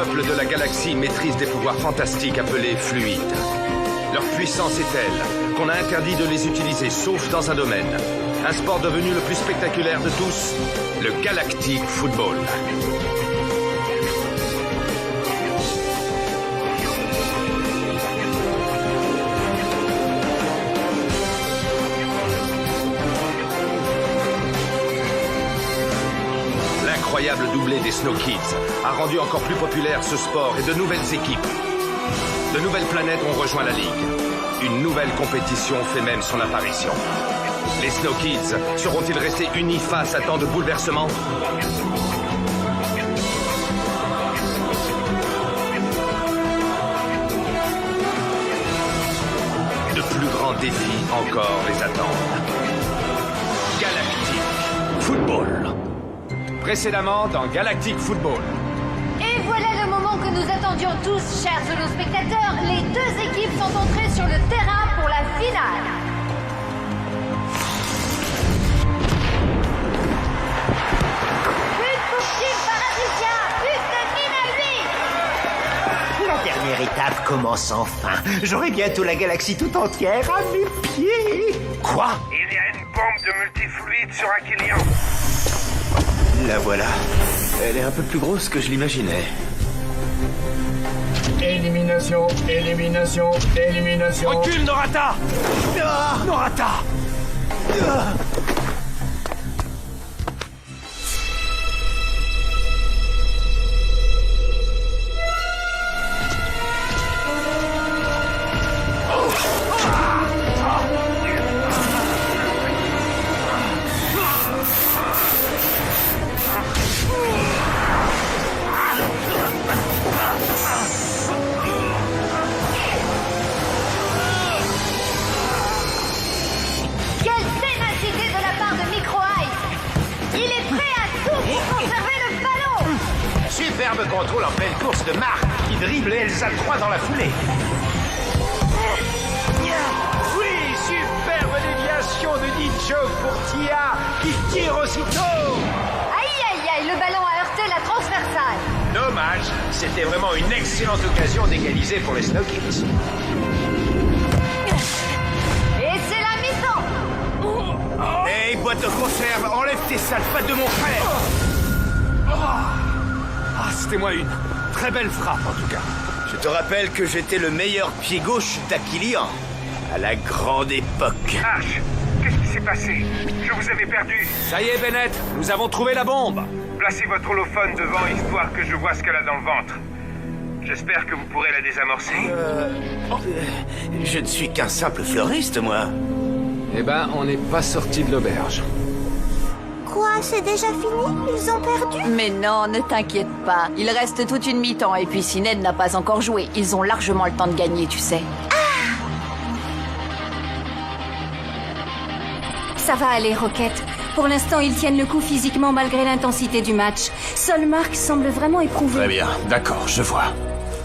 peuples de la galaxie maîtrisent des pouvoirs fantastiques appelés fluides. Leur puissance est telle qu'on a interdit de les utiliser sauf dans un domaine. Un sport devenu le plus spectaculaire de tous, le Galactic Football. L'incroyable doublé des Snow Kids a rendu encore plus populaire ce sport et de nouvelles équipes. De nouvelles planètes ont rejoint la Ligue. Une nouvelle compétition fait même son apparition. Les Snow Kids seront-ils restés unis face à tant de bouleversements? De plus grands défis encore les attendent. Galactic Football. Précédemment dans Galactic Football. Et voilà le moment que nous attendions tous, chers spectateurs. Les deux équipes sont entrées sur le terrain pour la finale. But pour Team Paradisia, but de 9 à 8. La dernière étape commence enfin. J'aurai bientôt la galaxie tout entière à mes pieds. Quoi? Il y a une bombe de multifluide sur Aquilion. La voilà. Elle est un peu plus grosse que je l'imaginais. Élimination, élimination, élimination. Recule, Norata! Norata! Superbe contrôle en pleine course de Marc, qui dribble Elsa 3 dans la foulée. Oui, superbe déviation de Nichok pour Tia, qui tire aussitôt. Aïe, aïe, aïe, le ballon a heurté la transversale. Dommage, c'était vraiment une excellente occasion d'égaliser pour les Snow Kids. Et c'est la mi-temps. Hey, boîte de conserve, enlève tes sales pattes de mon frère. Ah, c'était moi une très belle frappe, en tout cas. Je te rappelle que j'étais le meilleur pied gauche d'Aquilian, à la grande époque. Arch, qu'est-ce qui s'est passé? Je vous avais perdu. Ça y est, Bennett, nous avons trouvé la bombe. Placez votre holophone devant, histoire que je vois ce qu'elle a dans le ventre. J'espère que vous pourrez la désamorcer. Je ne suis qu'un simple fleuriste, moi. Eh ben, on n'est pas sorti de l'auberge. Quoi, c'est déjà fini? Ils ont perdu? Mais non, ne t'inquiète pas. Il reste toute une mi-temps et puis si Ned n'a pas encore joué, ils ont largement le temps de gagner, tu sais. Ça va aller, Rocket. Pour l'instant, ils tiennent le coup physiquement malgré l'intensité du match. Seul Mark semble vraiment éprouvé. Très bien, d'accord, je vois.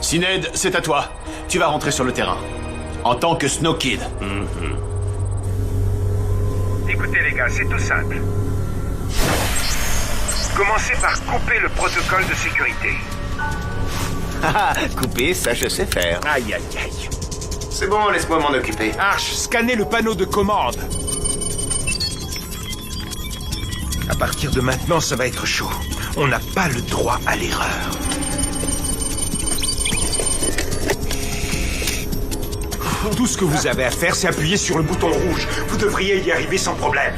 Sined, c'est à toi. Tu vas rentrer sur le terrain. En tant que Snow Kid. Écoutez les gars, c'est tout simple. Commencez par couper le protocole de sécurité. Ah, couper, ça je sais faire. Aïe, aïe, aïe. C'est bon, laisse-moi m'en occuper. Arch, scannez le panneau de commande. À partir de maintenant, ça va être chaud. On n'a pas le droit à l'erreur. Tout ce que vous avez à faire, c'est appuyer sur le bouton rouge. Vous devriez y arriver sans problème.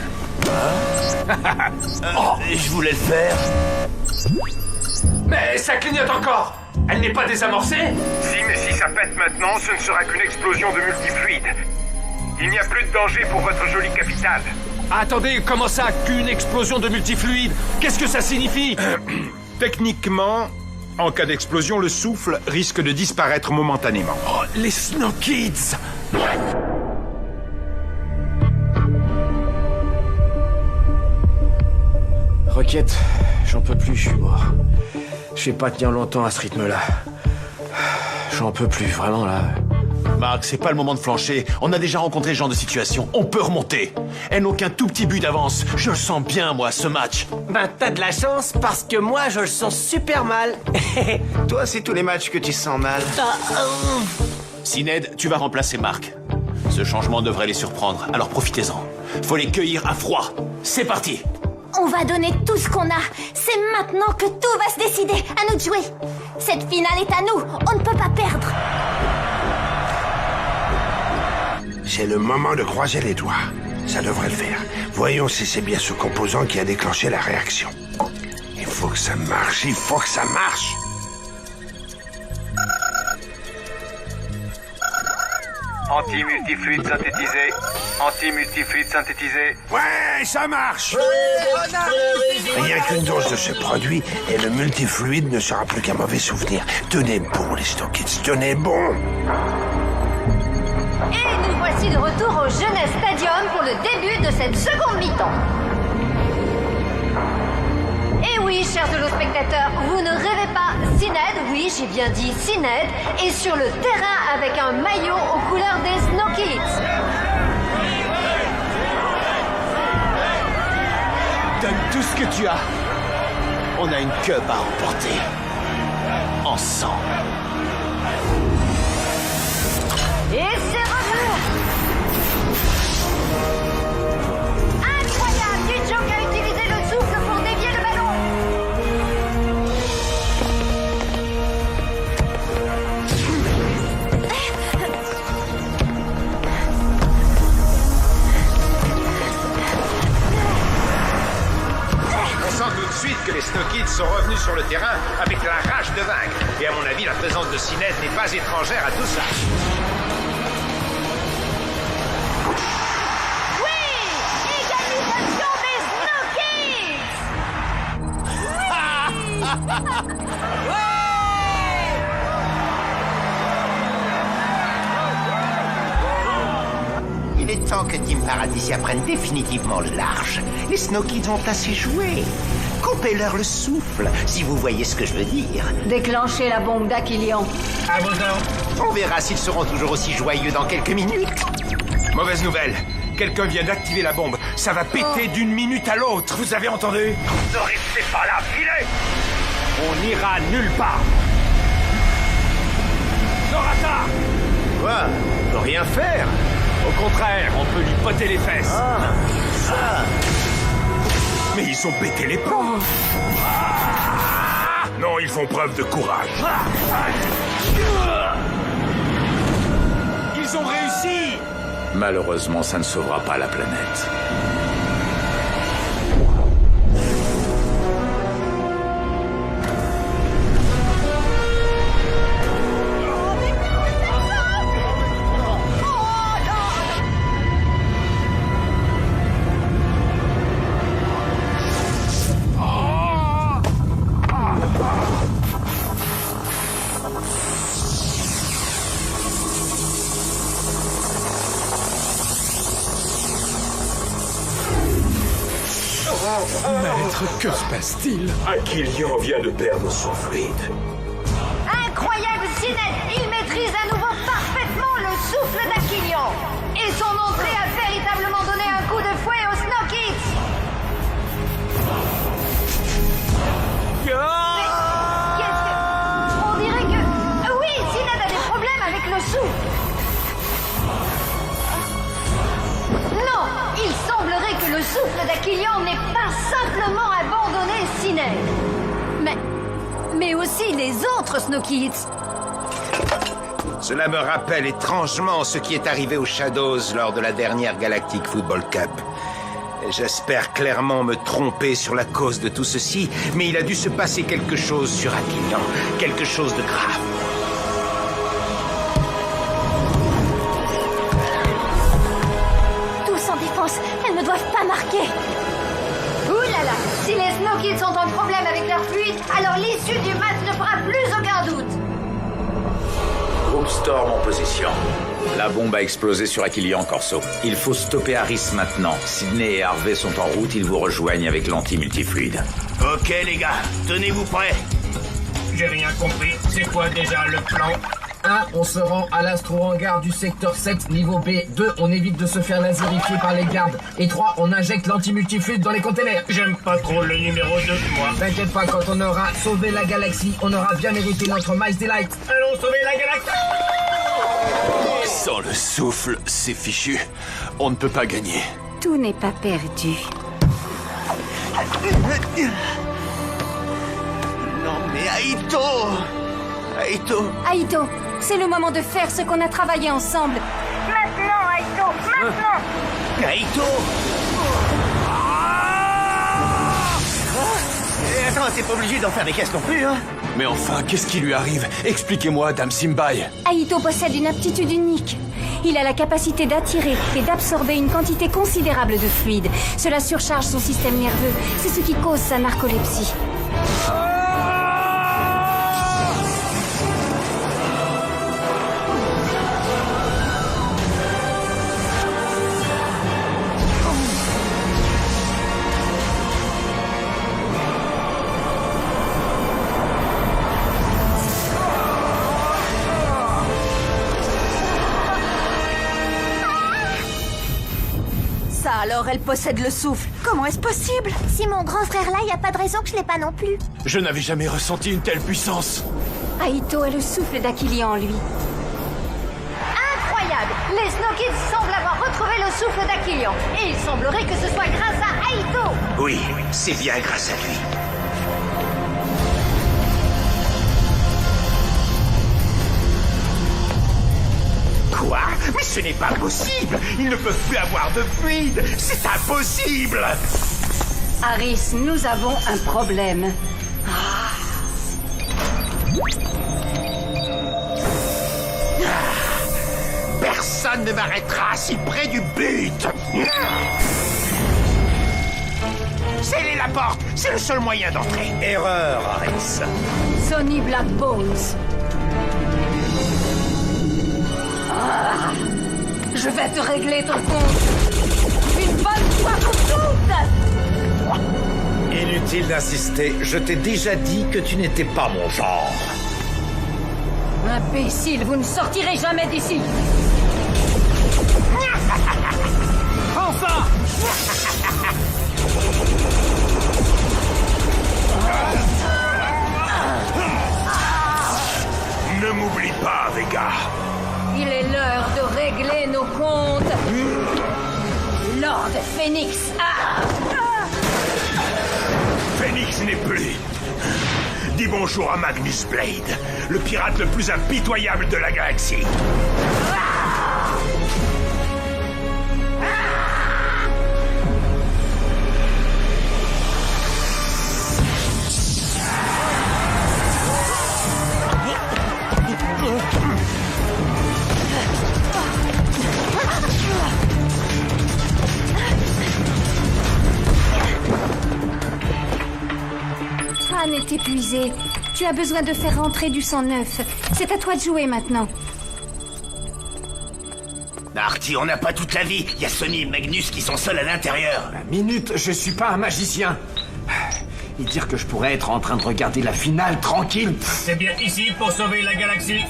Je voulais le faire. Mais ça clignote encore. Elle n'est pas désamorcée? Si, mais si ça pète maintenant, ce ne sera qu'une explosion de multifluide. Il n'y a plus de danger pour votre jolie capitale. Attendez, comment ça, qu'une explosion de multifluide? Qu'est-ce que ça signifie? Techniquement, en cas d'explosion, le souffle risque de disparaître momentanément. Oh, les Snow Kids! Rocket, j'en peux plus, je suis mort. Je vais pas tenir longtemps à ce rythme-là. J'en peux plus, vraiment, là. Marc, c'est pas le moment de flancher. On a déjà rencontré ce genre de situation. On peut remonter. Elles n'ont qu'un tout petit but d'avance. Je le sens bien, moi, ce match. Ben, t'as de la chance, parce que moi, je le sens super mal. Toi, c'est tous les matchs que tu sens mal. Sined, tu vas remplacer Marc. Ce changement devrait les surprendre, alors profitez-en. Faut les cueillir à froid. C'est parti. On va donner tout ce qu'on a. C'est maintenant que tout va se décider. À nous de jouer. Cette finale est à nous. On ne peut pas perdre. C'est le moment de croiser les doigts. Ça devrait le faire. Voyons si c'est bien ce composant qui a déclenché la réaction. Il faut que ça marche, il faut que ça marche. Anti-multifluide synthétisé. Anti-multifluide synthétisé. Ouais, ça marche. Rien qu'une dose de ce produit et le multifluide ne sera plus qu'un mauvais souvenir. Tenez bon, les Snow Kids, tenez bon. Et nous voici de retour au Jeunesse Stadium pour le début de cette seconde mi-temps. Et oui, chers téléspectateurs, vous ne rêvez pas, Sined, oui, j'ai bien dit Sined, est sur le terrain avec un maillot aux couleurs des Snow Kids. Donne tout ce que tu as. On a une cup à remporter. Ensemble. Et c'est revenu. Incroyable, Dujoc a utilisé le souffle pour dévier le ballon. On sent tout de suite que les Snow Kids sont revenus sur le terrain avec la rage de vaincre. Et à mon avis, la présence de Sined n'est pas étrangère à tout ça. Oui, égalisation des Snow Kids. Il est temps que Team Paradisia prenne définitivement le large. Les Snow Kids ont assez joué. Coupez-leur le souffle, si vous voyez ce que je veux dire. Déclenchez la bombe d'Aquilion. À vos ordres. On verra s'ils seront toujours aussi joyeux dans quelques minutes. Mauvaise nouvelle. Quelqu'un vient d'activer la bombe. Ça va péter d'une minute à l'autre. Vous avez entendu? Ne restez pas là, filez! On n'ira nulle part. Norata! Quoi? On peut rien faire. Au contraire, on peut lui botter les fesses. Ah, ça. Mais ils ont pété les plombs. Non, ils font preuve de courage. Ils ont réussi. Malheureusement, ça ne sauvera pas la planète. Maître, que se passe-t-il? Aquilion vient de perdre son fluide. Incroyable, Sined, il maîtrise à nouveau parfaitement le souffle d'Aquilion. Et son entrée a véritablement donné un coup de fouet aux Snow Kids. Mais qu'est-ce que... On dirait que... Oui, Sined a des problèmes avec le souffle. Non, il semblerait que le souffle d'Aquilion n'ait pas simplement abandonné Sined. Mais aussi les autres Snow Kids. Cela me rappelle étrangement ce qui est arrivé aux Shadows lors de la dernière Galactic Football Cup. J'espère clairement me tromper sur la cause de tout ceci, mais il a dû se passer quelque chose sur Aquilion, quelque chose de grave. Tous en défense. Elles ne doivent pas marquer. Ouh là là, si les Snow Kids sont en problème avec leur fluide, alors l'issue du match ne fera plus aucun doute. Groupe Storm en position. La bombe a explosé sur Aquilion, Corso. Il faut stopper Harris maintenant. Sydney et Harvey sont en route, ils vous rejoignent avec l'anti-multifluide. Ok les gars, tenez-vous prêts. J'ai rien compris. C'est quoi déjà le plan? 1, on se rend à l'astro-hangar du secteur 7, niveau B. 2, on évite de se faire laserifier par les gardes. Et 3, on injecte l'anti-multifluide dans les containers. J'aime pas trop le numéro 2, moi. T'inquiète pas, quand on aura sauvé la galaxie, on aura bien mérité notre Miles Delight. Allons sauver la galaxie! Sans le souffle, c'est fichu. On ne peut pas gagner. Tout n'est pas perdu. Non mais Aito! Aito! Aito, c'est le moment de faire ce qu'on a travaillé ensemble. Maintenant, Aito, maintenant! Aito! Attends, t'es pas obligé d'en faire des caisses non plus, hein? Mais enfin, qu'est-ce qui lui arrive? Expliquez-moi, Dame Simbai. Aito possède une aptitude unique. Il a la capacité d'attirer et d'absorber une quantité considérable de fluide. Cela surcharge son système nerveux. C'est ce qui cause sa narcolepsie. Ça alors, elle possède le souffle. Comment est-ce possible? Si mon grand frère là, y a pas de raison que je l'ai pas non plus. Je n'avais jamais ressenti une telle puissance. Aito a le souffle d'Aquilia en lui. Incroyable! Les Snow Kids semblent avoir retrouvé le souffle d'Aquilion. Et il semblerait que ce soit grâce à Aito! Oui, c'est bien grâce à lui. Quoi? Mais ce n'est pas possible! Ils ne peuvent plus avoir de fluide! C'est impossible! Harris, nous avons un problème. Personne ne m'arrêtera si près du but! Scellez la porte! C'est le seul moyen d'entrer! Erreur, Harris. Sonny Black Bones. Je vais te régler ton compte. Une bonne fois pour toutes. Inutile d'insister, je t'ai déjà dit que tu n'étais pas mon genre. Imbécile, vous ne sortirez jamais d'ici. Enfin! Ne m'oublie pas, Vega. Il est l'heure de régler nos comptes. Lord Phoenix. Phoenix n'est plus. Dis bonjour à Magnus Blade, le pirate le plus impitoyable de la galaxie. Anne est épuisée. Tu as besoin de faire rentrer du sang neuf. C'est à toi de jouer maintenant. Artie, on n'a pas toute la vie. Il y a Sonny et Magnus qui sont seuls à l'intérieur. Minute, je suis pas un magicien. Et dire que je pourrais être en train de regarder la finale tranquille. C'est bien ici pour sauver la galaxie.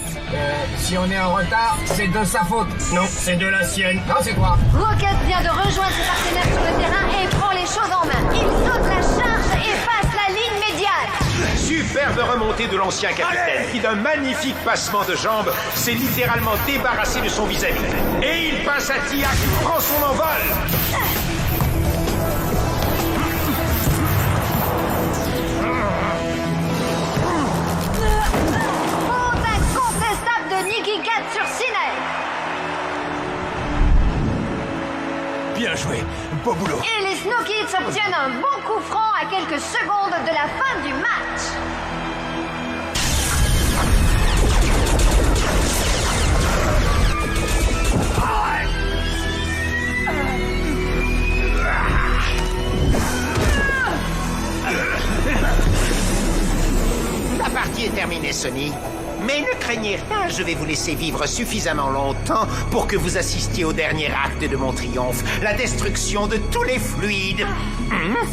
Si on est en retard, c'est de sa faute. Non, c'est de la sienne. Non, c'est quoi? Rocket vient de rejoindre ses partenaires sur le terrain et prend les choses en main. Il saute la charge et passe la ligne médiane. Superbe remontée de l'ancien capitaine qui, d'un magnifique passement de jambes, s'est littéralement débarrassé de son vis-à-vis. Et il passe à Tia qui prend son envol. Nikki Cat sur Sinet. Bien joué, beau boulot. Et les Snow Kids obtiennent un bon coup franc à quelques secondes de la fin du match. La partie est terminée, Sonny. Mais ne craignez rien, je vais vous laisser vivre suffisamment longtemps pour que vous assistiez au dernier acte de mon triomphe, la destruction de tous les fluides.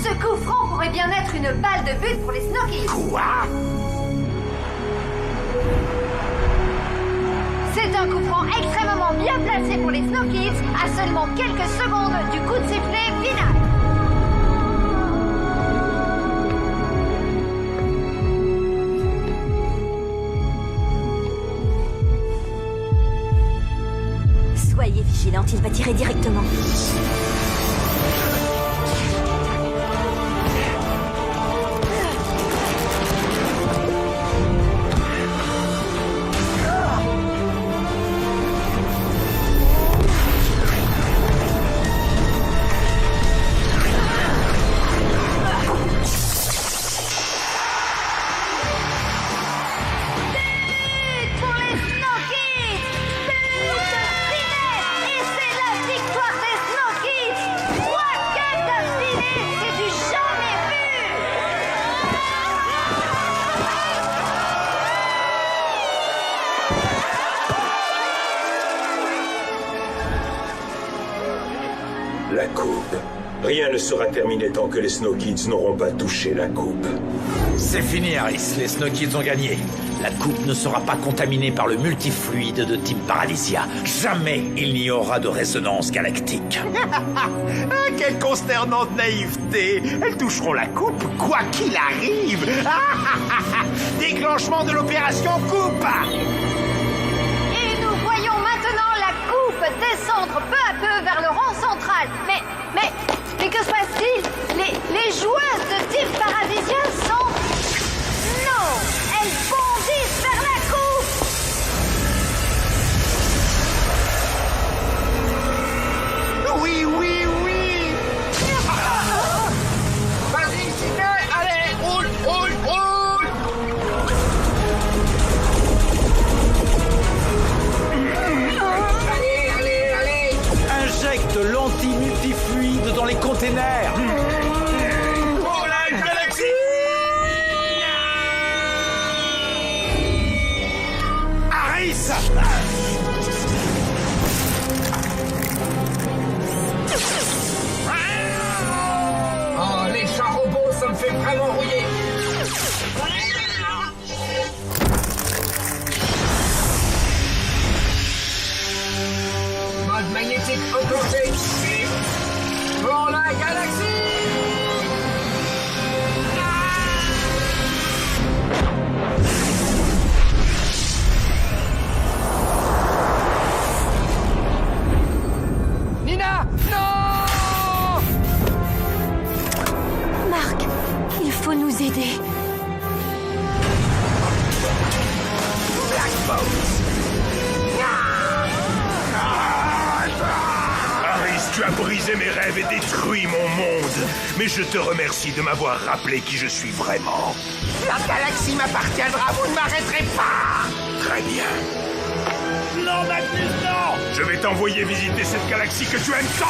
Ce coup franc pourrait bien être une balle de but pour les Snow Kids. Quoi? C'est un coup franc extrêmement bien placé pour les Snow Kids à seulement quelques secondes du coup de sifflet final. Soyez vigilante, il va tirer directement. La coupe. Rien ne sera terminé tant que les Snow Kids n'auront pas touché la coupe. C'est fini, Harris. Les Snow Kids ont gagné. La coupe ne sera pas contaminée par le multifluide de Team Paralysia. Jamais il n'y aura de résonance galactique. Quelle consternante naïveté! Elles toucheront la coupe, quoi qu'il arrive! Déclenchement de l'opération coupe! Et nous voyons maintenant la coupe descendre peu à peu vers le rang central. Mais que se passe-t-il? Les joueuses de Team Paralysia sont... Non! Elles bondissent vers la coupe! Oui, oui, oui! Vas-y, Sidney, allez, roule! Allez! Injecte l'anti-multifluide dans les containers. Pour la galaxie! Harris! Oh, les chats robots, ça me fait vraiment rouiller. Mode magnétique enclenché. Pour la galaxie! Nina! Non! Marc, il faut nous aider. Harris, tu as brisé mes rêves et détruit mon monde. Mais je te remercie de m'avoir rappelé qui je suis vraiment. La galaxie m'appartiendra, vous ne m'arrêterez pas! Très bien. Non, Magnus, non! Je vais t'envoyer visiter cette galaxie que tu aimes tant!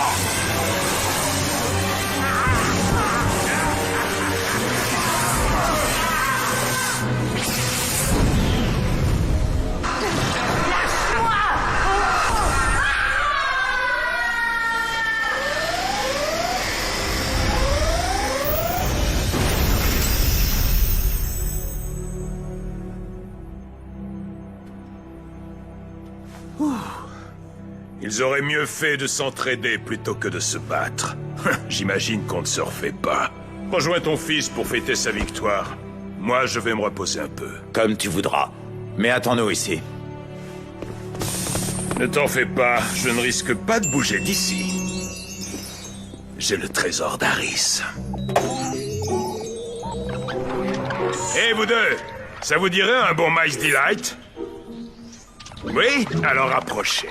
Ils auraient mieux fait de s'entraider plutôt que de se battre. J'imagine qu'on ne se refait pas. Rejoins ton fils pour fêter sa victoire. Moi, je vais me reposer un peu. Comme tu voudras. Mais attends-nous ici. Ne t'en fais pas, je ne risque pas de bouger d'ici. J'ai le trésor d'Harris. Hé, vous deux! Ça vous dirait un bon Mice Delight? Oui? Alors approchez.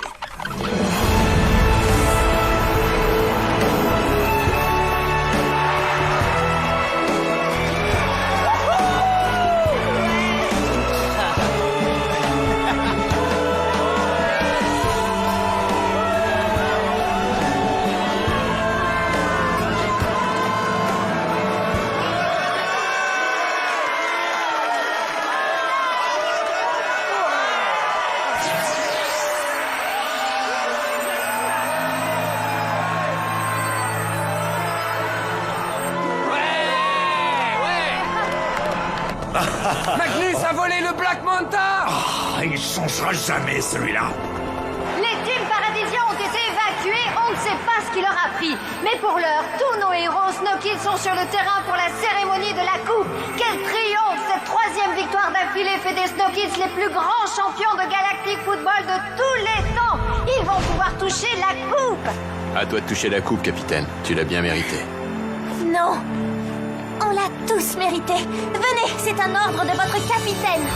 Magnus a volé le Black Manta! Ah, il changera jamais, celui-là. Les teams paradisiens ont été évacués, on ne sait pas ce qui leur a pris. Mais pour l'heure, tous nos héros Snow Kids sont sur le terrain pour la cérémonie de la coupe. Quel triomphe! Cette 3e victoire d'affilée fait des Snow Kids les plus grands champions de Galactic Football de tous les temps. Ils vont pouvoir toucher la coupe. À toi de toucher la coupe, capitaine. Tu l'as bien mérité. Non. On l'a tous mérité. Venez, c'est un ordre de votre capitaine.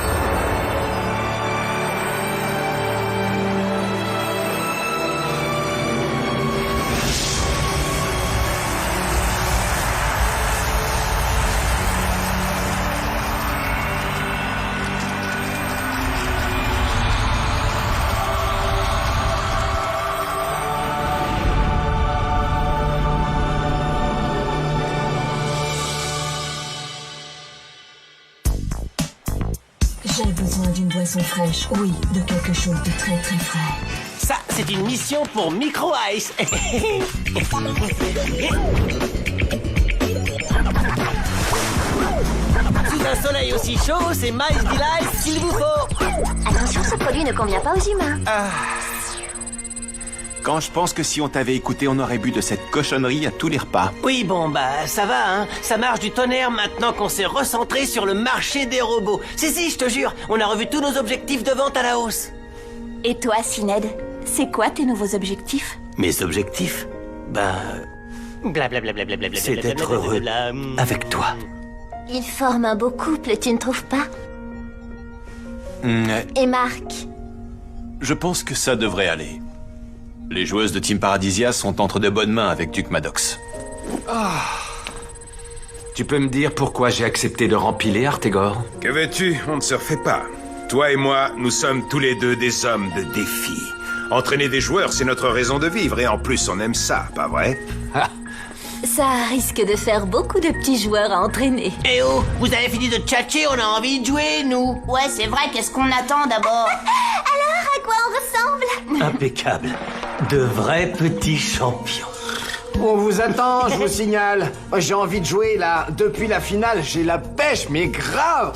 J'ai besoin d'une boisson fraîche. Oui, de quelque chose de très très frais. Ça, c'est une mission pour Micro Ice. Sous un soleil aussi chaud, c'est Miles Delight qu'il vous faut. Attention, ce produit ne convient pas aux humains. Quand je pense que si on t'avait écouté, on aurait bu de cette cochonnerie à tous les repas. Oui, bon, bah, ça va, hein. Ça marche du tonnerre maintenant qu'on s'est recentré sur le marché des robots. Si, je te jure, on a revu tous nos objectifs de vente à la hausse. Et toi, Sined, c'est quoi tes nouveaux objectifs? Mes objectifs? Ben... c'est d'être heureux avec toi. Ils forment un beau couple, tu ne trouves pas? Et Marc? Je pense que ça devrait aller. Les joueuses de Team Paradisia sont entre de bonnes mains avec Duke Maddox. Tu peux me dire pourquoi j'ai accepté de rempiler, Artegor? Que veux-tu? On ne se refait pas. Toi et moi, nous sommes tous les deux des hommes de défi. Entraîner des joueurs, c'est notre raison de vivre, et en plus, on aime ça, pas vrai? Ça risque de faire beaucoup de petits joueurs à entraîner. Eh oh, vous avez fini de tchatcher, on a envie de jouer, nous. Ouais, c'est vrai, qu'est-ce qu'on attend d'abord? Alors, à quoi on ressemble? Impeccable. De vrais petits champions. On vous attend, je vous signale. J'ai envie de jouer, là. Depuis la finale, j'ai la pêche, mais grave.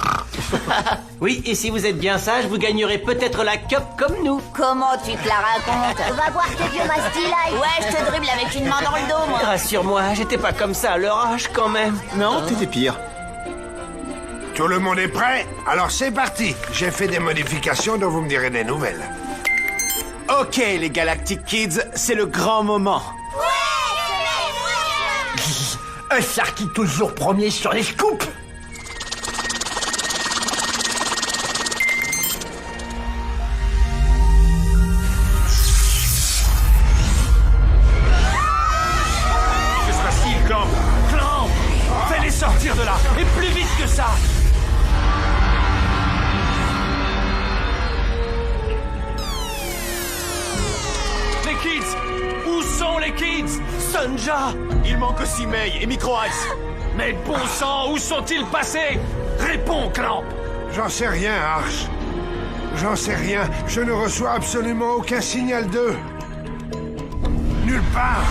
Oui, et si vous êtes bien sage, vous gagnerez peut-être la cup comme nous. Comment tu te la racontes? Va voir tes vieux Masty-like. Ouais, je te dribble avec une main dans le dos, moi. Rassure-moi, j'étais pas comme ça à leur âge, quand même. Non? T'étais pire. Tout le monde est prêt? Alors c'est parti. J'ai fait des modifications dont vous me direz des nouvelles. Ok, les Galactic Kids, c'est le grand moment. Un Sharky toujours premier sur les scoops. Que se passe-t-il, Clamp? Clamp! Fais-les sortir de là! Et plus vite que ça! Les kids! Où sont les kids? Sonja! Il manque aussi May et Micro Ice. Mais bon sang, où sont-ils passés? Réponds, Clamp! J'en sais rien, Arch. J'en sais rien. Je ne reçois absolument aucun signal d'eux. Nulle part.